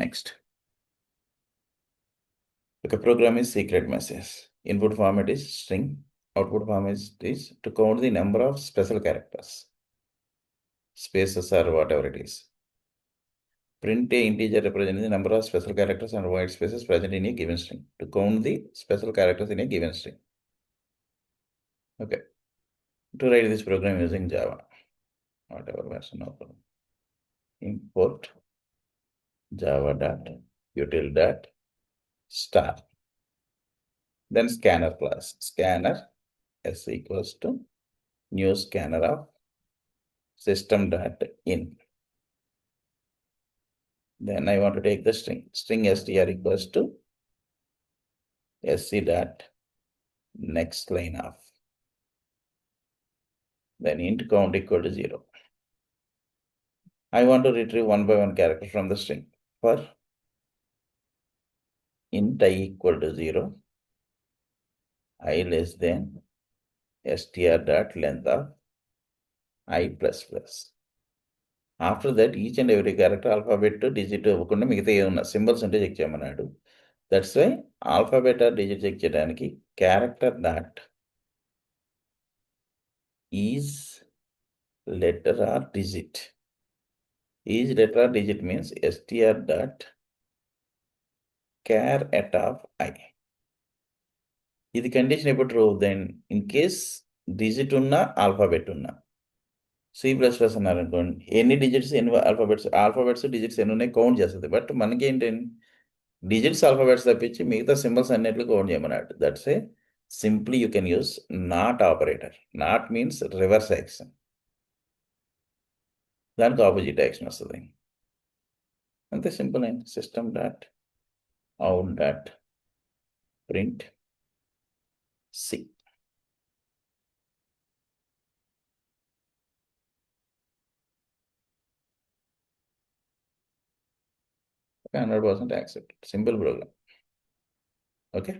Next. Okay, program is secret message. Input format is string. Output format is to count the number of special characters, spaces or whatever it is. Print a integer representing the number of special characters and white spaces present in a given string. To count the special characters in a given string. Okay. To write this program using Java, whatever version of import java.util.star. Then scanner class. Scanner s equals to new scanner of system.in. Then I want to take the string. String str equals to sc dot next line of. Then int count equal to 0. I want to retrieve one by one character from the string. For int I equal to 0, I less than str dot length of I plus plus. After that, each and every character alphabet to digit అవ్వకుండా మిగతా ఏమన్నా symbols ఉంటే check చేయమన్నాడు. That's why alphabet or digit check చేయడానికి character dot is letter or digit. Each letter or digit means str dot char at of I. ఇది condition ఎప్పుడు true then in case digit ఉన్న alphabet ఉన్న C++ అన్నారు అనుకోండి ఎన్ని digits ఎన్ని alphabets digits ఎన్ని ఉన్నాయి కౌంట్ చేస్తుంది. బట్ మనకి ఏంటండి డిజిట్స్ ఆల్ఫాబెట్స్ తప్పించి మిగతా సింబల్స్ అన్నిట్లు కౌంట్ చేయమన్నాడు. That's a simply you can use not operator. Not means reverse action, దానికి ఆపోజిట్ యాక్షన్ వస్తుంది. అంతే సింపుల్ అండి. System dot out dot print C. 100% accept. Simple program. Okay.